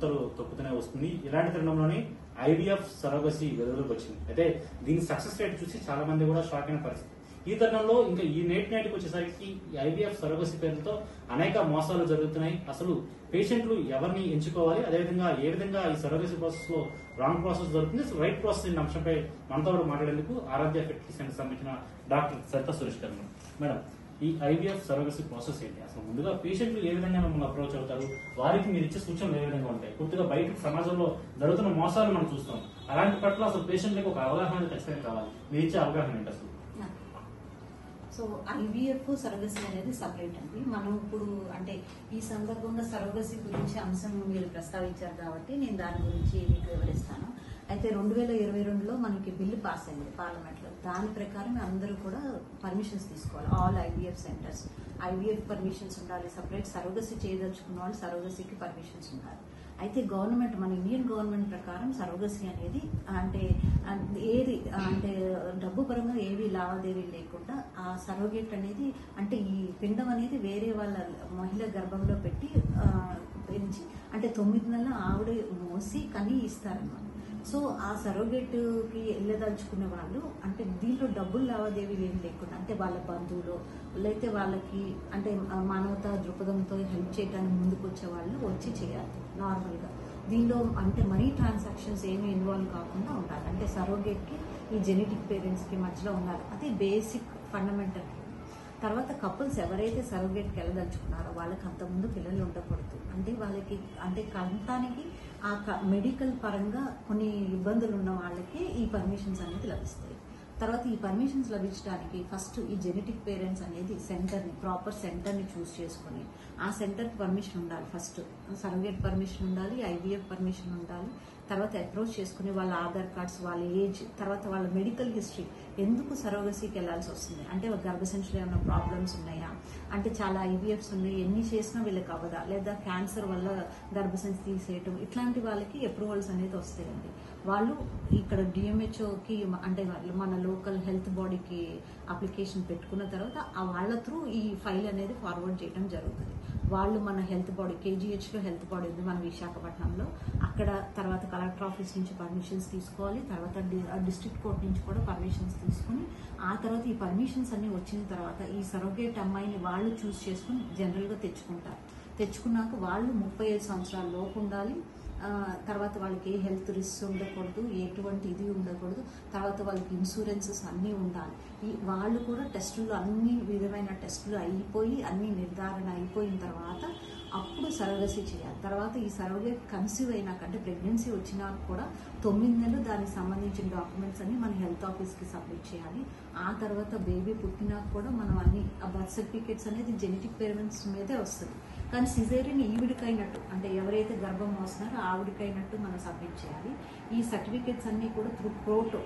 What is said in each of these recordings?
పుంతలు తొక్కుతూనే వస్తుంది. ఇలాంటి తరుణంలోనే ఐవీఎఫ్ సరోగసీ వెలుగులోకి వచ్చింది. అయితే దీని సక్సెస్ రేట్ చూసి చాలా మంది కూడా షాక్ అయిన పరిస్థితి. ఈ తరుణంలో ఇంకా ఈ నేటికి వచ్చేసరికి ఈ ఐవీఎఫ్ సరోగసీ పేరుతో అనేక మోసాలు జరుగుతున్నాయి. అసలు పేషెంట్లు ఎవరిని ఎంచుకోవాలి, అదేవిధంగా ఏ విధంగా ఈ సరోగసీ ప్రాసెస్ లో రాంగ్ ప్రాసెస్ జరుగుతుంది, అసలు రైట్ ప్రాసెస్ అనే అంశంపై మనతో మాట్లాడేందుకు ఆరాధ్య ఫెర్టిలిటీ సెంటర్ సంబంధించిన డాక్టర్ సరిత సురేష్ గారు. మేడం, ఈ ఐవీఎఫ్ సరోగసీ ప్రాసెస్ ఏంటి? అసలు ముందుగా పేషెంట్లు ఏ విధంగా మిమ్మల్ని అప్రోచ్ అవుతారు, వారికి మీరు ఇచ్చే సూచనలు ఏ విధంగా ఉంటాయి? పూర్తిగా బయట సమాజంలో జరుగుతున్న మోసాలు మనం చూస్తాం. అలాంటి పట్ల అసలు పేషెంట్లకు ఒక అవగాహన ఖచ్చితంగా కావాలి. మీరు ఇచ్చే అవగాహన ఏంటి అసలు? సో ఐవీఎఫ్ సరోగసీ అనేది సపరేట్ అండి. మనం ఇప్పుడు అంటే ఈ సందర్భంగా సరోగసీ గురించి అంశం మీరు ప్రస్తావించారు కాబట్టి నేను దాని గురించి మీకు వివరిస్తాను. అయితే 2022లో మనకి బిల్లు పాస్ అయింది పార్లమెంట్ లో. దాని ప్రకారం అందరూ కూడా పర్మిషన్స్ తీసుకోవాలి. All IVF centres IVF permissions ఉండాలి. సపరేట్ సరోగసీ చేయదలుచుకున్న వాళ్ళు సరోగసీకి పర్మిషన్స్ ఉండాలి. అయితే గవర్నమెంట్ మన ఇండియన్ గవర్నమెంట్ ప్రకారం సరోగసీ అనేది అంటే ఏది అంటే డబ్బు పరంగా ఏవి లావాదేవీలు లేకుండా ఆ సరోగేట్ అనేది అంటే ఈ పిండం అనేది వేరే వాళ్ళ మహిళ గర్భంలో పెట్టి పెంచి అంటే 9 నెలల ఆవిడ మోసి కని ఇస్తారన్నమాట. సో ఆ సరోగేట్ కి వెళ్ళదలుచుకున్న వాళ్ళు అంటే దీంట్లో డబ్బులు లావాదేవీలు ఏం లేకుండా అంటే వాళ్ళ బంధువులు లేకపోతే వాళ్ళకి అంటే మానవతా దృక్పథంతో హెల్ప్ చేయడానికి ముందుకు వచ్చే వాళ్ళు వచ్చి చేయాలి నార్మల్ గా. దీనిలో అంటే మనీ ట్రాన్సాక్షన్స్ ఏమి ఇన్వాల్వ్ కాకుండా ఉండాలి. అంటే సరోగేట్ కి ఈ జెనెటిక్ పేరెంట్స్ కి మధ్యలో ఉండాలి. అది బేసిక్ ఫండమెంటల్. తర్వాత కపుల్స్ ఎవరైతే సరోగేట్కి వెళ్ళదలుచుకున్నారో వాళ్ళకి అంతకుముందు పిల్లలు ఉండకూడదు. అంటే వాళ్ళకి అంటే కంటానికి ఆ మెడికల్ పరంగా కొన్ని ఇబ్బందులు ఉన్న వాళ్ళకి ఈ పర్మిషన్స్ అనేది లభిస్తాయి. తర్వాత ఈ పర్మిషన్స్ లభించడానికి ఫస్ట్ ఈ జెనెటిక్ పేరెంట్స్ అనేది సెంటర్ని ప్రాపర్ సెంటర్ని చూస్ చేసుకుని ఆ సెంటర్కి పర్మిషన్ ఉండాలి. ఫస్ట్ సరోగేట్ పర్మిషన్ ఉండాలి, ఐవీఎఫ్ పర్మిషన్ ఉండాలి. తర్వాత అప్రోచ్ చేసుకుని వాళ్ళ ఆధార్ కార్డ్స్, వాళ్ళ ఏజ్, తర్వాత వాళ్ళ మెడికల్ హిస్టరీ, ఎందుకు సరోగసీకి వెళ్లాల్సి వస్తుంది అంటే గర్భసంచిలో ఏమైనా ప్రాబ్లమ్స్ ఉన్నాయా, అంటే చాలా ఐవీఎఫ్స్ ఉన్నాయి, ఎన్ని చేసినా వీళ్ళకి అవ్వదా, లేదా క్యాన్సర్ వల్ల గర్భసంచి తీసేయటం, ఇట్లాంటి వాళ్ళకి అప్రూవల్స్ అనేది వస్తాయండి. వాళ్ళు ఇక్కడ డిఎంహెచ్ఓకి అంటే మన లోకల్ హెల్త్ బాడీకి అప్లికేషన్ పెట్టుకున్న తర్వాత ఆ వాళ్ళ త్రూ ఈ ఫైల్ అనేది ఫార్వర్డ్ చేయడం జరుగుతుంది. వాళ్ళు మన హెల్త్ బాడీ కేజీహెచ్లో హెల్త్ బాడీ ఉంది మన విశాఖపట్నంలో, అక్కడ తర్వాత కలెక్టర్ ఆఫీస్ నుంచి పర్మిషన్స్ తీసుకోవాలి. తర్వాత డిస్ట్రిక్ట్ కోర్ట్ నుంచి కూడా పర్మిషన్స్ తీసుకుని ఆ తర్వాత ఈ పర్మిషన్స్ అన్ని వచ్చిన తర్వాత ఈ సరోగేట్ అమ్మాయిని వాళ్ళు చూస్ చేసుకుని జనరల్గా తెచ్చుకుంటారు. తెచ్చుకున్నాక వాళ్ళు 35 సంవత్సరాల లోపు ఉండాలి. తర్వాత వాళ్ళకి ఏ హెల్త్ రిస్క్ ఉండకూడదు, ఎటువంటి ఇది ఉండకూడదు. తర్వాత వాళ్ళకి ఇన్సూరెన్సెస్ అన్నీ ఉండాలి. వాళ్ళు కూడా టెస్టులు అన్ని విధమైన టెస్టులు అయిపోయి అన్ని నిర్ధారణ అయిపోయిన తర్వాత అప్పుడు సరోగసీ చేయాలి. తర్వాత ఈ సరోగేట్ కన్సీవ్ అయినాక అంటే ప్రెగ్నెన్సీ వచ్చినాక కూడా 9 నెలలు దానికి సంబంధించిన డాక్యుమెంట్స్ అన్ని మన హెల్త్ ఆఫీస్కి సబ్మిట్ చేయాలి. ఆ తర్వాత బేబీ పుట్టినాక కూడా మనం అన్ని బర్త్ సర్టిఫికేట్స్ అనేది జెనెటిక్ పేరెంట్స్ మీదే వస్తుంది. కానీ సిజేరియన్ ఈవిడికైనట్టు అంటే ఎవరైతే గర్భం మోస్తున్నారో ఆవిడికైనట్టు మనం సబ్మిట్ చేయాలి. ఈ సర్టిఫికేట్స్ అన్నీ కూడా త్రూ కోర్టు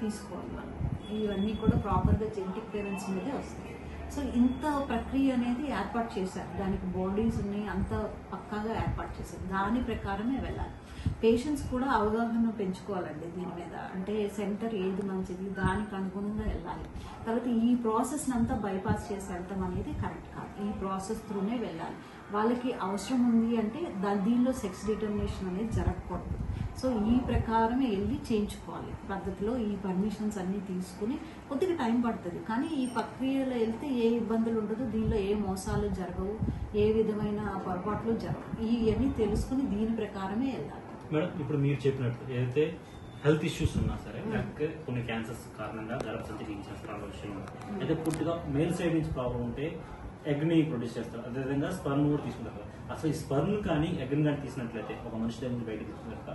తీసుకోవాలి. మనం ఇవన్నీ కూడా ప్రాపర్గా జెనెటిక్ పేరెంట్స్ మీదే వస్తాయి. సో ఇంత ప్రక్రియ అనేది ఏర్పాటు చేశారు. దానికి బాడీస్ ఉన్నాయి, అంత పక్కాగా ఏర్పాటు చేశారు. దాని ప్రకారమే వెళ్ళాలి. పేషెంట్స్ కూడా అవగాహన పెంచుకోవాలండి దీని మీద. అంటే సెంటర్ ఏది మంచిది దానికి అనుగుణంగా వెళ్ళాలి. తర్వాత ఈ ప్రాసెస్ అంతా బైపాస్ చేసి వెళ్ళటం అనేది కరెక్ట్ కాదు. ఈ ప్రాసెస్ త్రూనే వెళ్ళాలి. వాళ్ళకి అవసరం ఉంది అంటే దీనిలో సెక్స్ డిటర్మినేషన్ అనేది జరగకూడదు. సో ఈ ప్రకారమే వెళ్ళి చేయించుకోవాలి పద్ధతిలో. ఈ పర్మిషన్స్ అన్ని తీసుకుని కొద్దిగా టైం పడుతుంది, కానీ ఈ ప్రక్రియలో వెళ్తే ఏ ఇబ్బందులు ఉండదు, దీనిలో ఏ మోసాలు జరగవు, ఏ విధమైన పొరపాట్లు జరగవు. ఇవన్నీ తెలుసుకుని దీని ప్రకారమే వెళ్ళాలి. మేడం, ఇప్పుడు మీరు చెప్పినట్టు ఏదైతే హెల్త్ ఇష్యూస్ ఉన్నా సరే, లేకపోతే కొన్ని క్యాన్సర్స్ కారణంగా గర్భసంచి తీయించిన ప్రాబ్లం విషయం అయితే పూర్తిగా మేల్ సైడ్ నుంచి ప్రాబ్లం ఉంటే ఎగ్ ని ప్రొడ్యూస్ చేస్తారు, అదేవిధంగా స్పర్మ్ కూడా తీసుకుంటారు. అసలు ఈ స్పర్మ్ కానీ ఎగ్ కానీ తీసినట్లయితే ఒక మనిషి దగ్గర నుంచి బయటకు తీసుకున్నాక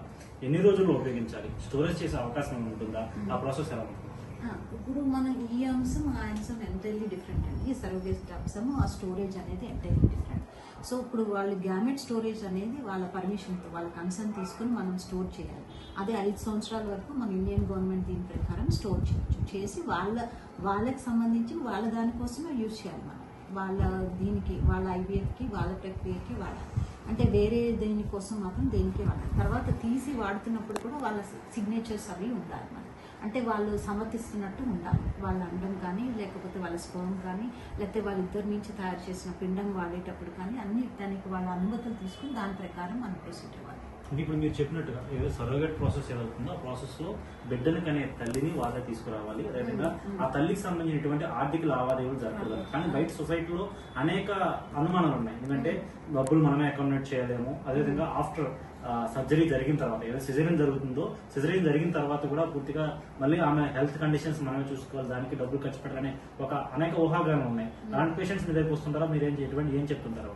ఎన్ని రోజుల్లో ఉపయోగించాలి, స్టోరేజ్ చేసే అవకాశం ఉంటుందా, ఆ ప్రాసెస్ ఎలా ఉంటుంది? ఇప్పుడు మనం ఈ అంశం ఆ అంశం ఎంటైర్లీ డిఫరెంట్ అండి. ఈ సరోగేట్ అంశము ఆ స్టోరేజ్ అనేది ఎంటైర్లీ డిఫరెంట్. సో ఇప్పుడు వాళ్ళు గ్యామెట్ స్టోరేజ్ అనేది వాళ్ళ పర్మిషన్తో వాళ్ళ కన్సర్న్ తీసుకుని మనం స్టోర్ చేయాలి. అదే 5 సంవత్సరాల వరకు మన ఇండియన్ గవర్నమెంట్ దీని ప్రకారం స్టోర్ చేయొచ్చు. చేసి వాళ్ళకి సంబంధించి వాళ్ళ దానికోసమే యూజ్ చేయాలి. మనం వాళ్ళ దీనికి వాళ్ళ ఐవీఎఫ్కి వాళ్ళ ప్రక్రియకి వాడాలి. అంటే వేరే దేనికోసం మాత్రం దేనికి వాడాలి. తర్వాత తీసి వాడుతున్నప్పుడు కూడా వాళ్ళ సిగ్నేచర్స్ అవి ఉండాలి. మనకి అంటే వాళ్ళు సమర్థిస్తున్నట్టు ఉండాలి. వాళ్ళ అండం కానీ, లేకపోతే వాళ్ళ స్పర్మ్ కానీ, లేకపోతే వాళ్ళిద్దరి నుంచి తయారు చేసిన పిండం వాడేటప్పుడు కానీ అన్ని దానికి వాళ్ళ అనుమతులు తీసుకుని దాని ప్రకారం మనం ప్రొసీడ్ అవ్వాలి. అంటే ఇప్పుడు మీరు చెప్పినట్టుగా ఏదో సరోగేట్ ప్రాసెస్ ఏదవుతుందో ఆ ప్రాసెస్ లో బిడ్డని కనే తల్లిని వాళ్ళే తీసుకురావాలి. అదేవిధంగా ఆ తల్లికి సంబంధించినటువంటి ఆర్థిక లావాదేవీలు జరగదు. కానీ బయట సొసైటీలో అనేక అనుమానాలు ఉన్నాయి. ఎందుకంటే డబ్బులు మనమే అకామిడేట్ చేయలేము. అదేవిధంగా ఆఫ్టర్ సర్జరీ జరిగిన తర్వాత ఏదో సిజరీన్ జరుగుతుందో సిజరీన్ జరిగిన తర్వాత కూడా పూర్తిగా మళ్ళీ ఆమె హెల్త్ కండిషన్స్ మనమే చూసుకోవాలి, దానికి డబ్బులు ఖర్చు పెట్టాలనే ఒక అనేక ఊహాగానాలు ఉన్నాయి. అలాంటి పేషెంట్స్ మీ దగ్గరికి వస్తుంటారా? మీరు ఏం చెప్తుంటారు?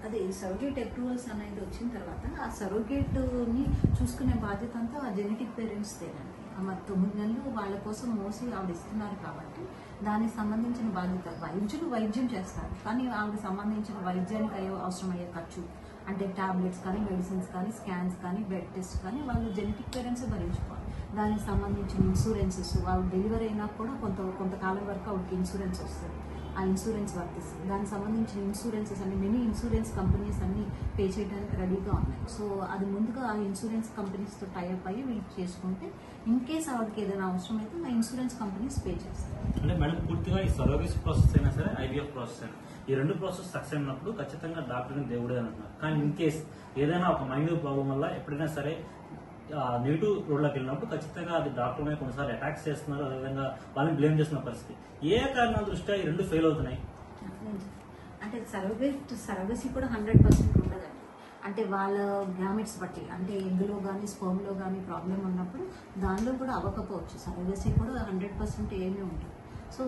అదే సరోగేట్ అప్రూవల్స్ అనేది వచ్చిన తర్వాత ఆ సరోగేట్ ని చూసుకునే బాధ్యత అంతా ఆ జెనెటిక్ పేరెంట్స్ తేనండి. మరి 9 నెలలు వాళ్ళ కోసం మోసి ఆవిడ ఇస్తున్నారు కాబట్టి దానికి సంబంధించిన బాధ్యత వైద్యులు వైద్యం చేస్తారు. కానీ ఆవిడ సంబంధించిన వైద్యానికి అవసరమయ్యే ఖర్చు అంటే టాబ్లెట్స్ కానీ, మెడిసిన్స్ కానీ, స్కాన్స్ కానీ, బ్లడ్ టెస్ట్ కానీ వాళ్ళు జెనెటిక్ పేరెంట్స్ భరించుకోవాలి. దానికి సంబంధించిన ఇన్సూరెన్సెస్ ఆవిడ డెలివరీ అయినా కూడా కొంతకాలం వరకు ఆవిడకి ఇన్సూరెన్స్ వస్తుంది. ఆ ఇన్సూరెన్స్ వర్తిస్తుంది. దానికి సంబంధించిన ఇన్సూరెన్సెస్ అన్ని మెనీ ఇన్సూరెన్స్ కంపెనీస్ అన్ని పే చేయడానికి రెడీగా ఉన్నాయి. సో అది ముందుగా ఆ ఇన్సూరెన్స్ కంపెనీస్తో టైఅప్ అయ్యి వీళ్ళు చేసుకుంటే ఇన్ కేస్ ఆవిడకి ఏదైనా అవసరం అయితే ఆ ఇన్సూరెన్స్ కంపెనీస్ పే చేస్తారు. అంటే మేడం పూర్తిగా ఈ సరోగసీ ప్రాసెస్ అయినా సరే, ఐవీఎఫ్ ప్రాసెస్ అయినా ఈ రెండు ప్రాసెస్ సక్సెస్ అయినప్పుడు ఖచ్చితంగా డాక్టర్ని దేవుడే అంటున్నారు. కానీ ఇన్ కేస్ ఏదైనా ఒక మైనర్ ప్రాబ్లం వల్ల ఎప్పుడైనా సరే నెగిటివ్ రోడ్లోకి వెళ్ళినప్పుడు ఖచ్చితంగా అది డాక్టర్ మీద కొన్నిసార్లు అటాక్స్ చేస్తున్నారు. అదేవిధంగా వాళ్ళని బ్లేమ్ చేస్తున్న పరిస్థితి. ఏ కారణాల దృష్ట్యా ఈ రెండు ఫెయిల్ అవుతున్నాయి? అంటే సరోగసీ కూడా 100% ఉండదండి. అంటే వాళ్ళ గ్యామెట్స్ బట్టి అంటే ఎగ్లో కానీ స్పర్మ్లో కానీ ప్రాబ్లం ఉన్నప్పుడు దానిలో కూడా అవ్వకపోవచ్చు. సరోగసీ కూడా 100% ఏమీ ఉంటుంది. సో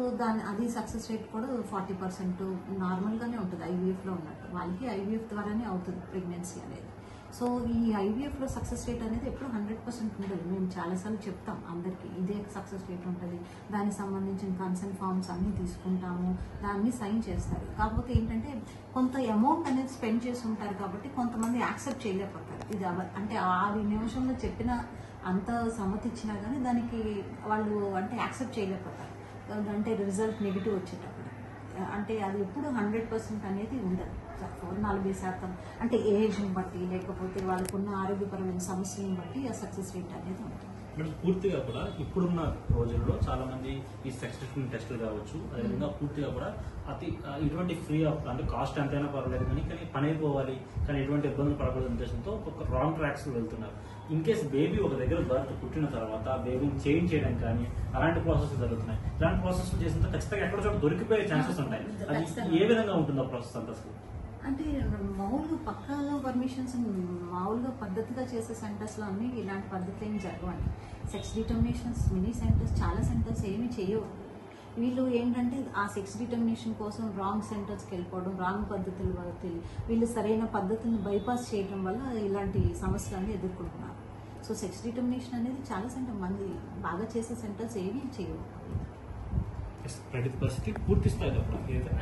అది సక్సెస్ రేట్ కూడా 40% నార్మల్గానే ఉంటుంది ఐవీఎఫ్లో ఉన్నట్టు. వాళ్ళకి ఐవీఎఫ్ ద్వారానే అవుతుంది ప్రెగ్నెన్సీ అనేది. సో ఈ ఐవీఎఫ్లో సక్సెస్ రేట్ అనేది ఎప్పుడు 100% ఉండదు. మేము చాలాసార్లు చెప్తాం అందరికీ ఇదే సక్సెస్ రేట్ ఉంటుంది, దానికి సంబంధించిన కన్సెంట్ ఫార్మ్స్ అన్నీ తీసుకుంటాము, దాన్ని సైన్ చేస్తారు. కాకపోతే ఏంటంటే కొంత అమౌంట్ అనేది స్పెండ్ చేసి ఉంటారు కాబట్టి కొంతమంది యాక్సెప్ట్ చేయలేకపోతారు. ఇది అంటే 6 నిమిషంలో చెప్పిన అంత సమ్మతి ఇచ్చినా కానీ దానికి వాళ్ళు అంటే యాక్సెప్ట్ చేయలేకపోతారు. అంటే రిజల్ట్ నెగిటివ్ వచ్చేటప్పుడు అంటే అది ఎప్పుడు 100% అనేది ఉండదు. 40% అంటే ఏజ్ని బట్టి లేకపోతే వాళ్ళకున్న ఆరోగ్యపరమైన సమస్యలను బట్టి ఆ సక్సెస్ రేట్ అనేది ఉంటుంది. మేడం పూర్తిగా కూడా ఇప్పుడున్న రోజుల్లో చాలా మంది ఈ సెక్స్ టెస్టులు కావచ్చు, అదేవిధంగా పూర్తిగా కూడా ఇటువంటి ఫ్రీ ఆఫ్ అంటే కాస్ట్ ఎంతైనా పర్వాలేదు కానీ పని అయిపోవాలి, కానీ ఎటువంటి ఇబ్బందులు పడకూడదు ఉద్దేశంతో ఒక రాంగ్ ట్రాక్స్ వెళ్తున్నారు. ఇన్ కేస్ బేబీ ఒక దగ్గర బర్త్ పుట్టిన తర్వాత బేబీని చేంజ్ చేయడం కానీ అలాంటి ప్రాసెస్ జరుగుతున్నాయి. ఇలాంటి ప్రాసెస్ చేసిన ఖచ్చితంగా ఎక్కడ చోట దొరికిపోయే ఛాన్సెస్ ఉంటాయి. అది ఏ విధంగా ఉంటుంది ఆ ప్రాసెస్ అంతా? అంటే మామూలుగా పక్కాగా పర్మిషన్స్ మామూలుగా పద్ధతిగా చేసే సెంటర్స్లో అన్నీ ఇలాంటి పద్ధతులు ఏమి జరగవండి. సెక్స్ డిటర్మినేషన్స్ మినీ సెంటర్స్ చాలా సెంటర్స్ ఏమి చేయవు. వీళ్ళు ఏంటంటే ఆ సెక్స్ డిటర్మినేషన్ కోసం రాంగ్ సెంటర్స్కి వెళ్ళిపోవడం, రాంగ్ పద్ధతులు వీళ్ళు సరైన పద్ధతులను బైపాస్ చేయడం వల్ల ఇలాంటి సమస్యలన్నీ ఎదుర్కొంటున్నారు. సో సెక్స్ డిటర్మినేషన్ అనేది చాలా సెంటర్ మంది బాగా చేసే సెంటర్స్ ఏమీ చేయవు. ప్రతి పరిస్థితి పూర్తి స్థాయిలో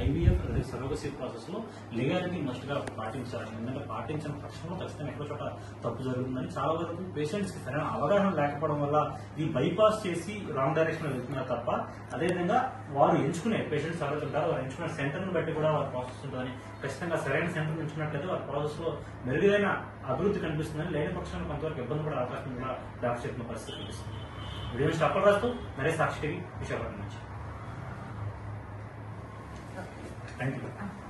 ఐవీఎఫ్ అదే సరోగసీ ప్రాసెస్ లో లీగాలిటీ మస్ట్ గా పాటించాలి. ఎందుకంటే పాటించిన పక్షంలో ఖచ్చితంగా ఎక్కడో చోట తప్పు జరుగుతుందని చాలా వరకు పేషెంట్స్ కి సరైన అవగాహన లేకపోవడం వల్ల ఇది బైపాస్ చేసి రాంగ్ డైరెక్షన్ లో వెళ్తున్నారు తప్ప, అదేవిధంగా వారు ఎంచుకునే పేషెంట్స్ ఎవరైతే ఉంటారో వారు ఎంచుకునే సెంటర్ ను బట్టి కూడా వారి ప్రాసెస్ ఉంటుందని, ఖచ్చితంగా సరైన సెంటర్ ఎంచుకున్నట్లయితే వారి ప్రాసెస్ లో మెరుగైన అభివృద్ధి కనిపిస్తుందని, లేని పక్షంలో కొంతవరకు ఇబ్బంది పడే అవకాశం కూడా డాక్టర్ చెప్పిన పరిస్థితి కనిపిస్తుంది. వీడియో స్టాప్ రాస్తూ నరేష్ సాక్షి టీవీ విశాఖపట్నం నుంచి. Thank you.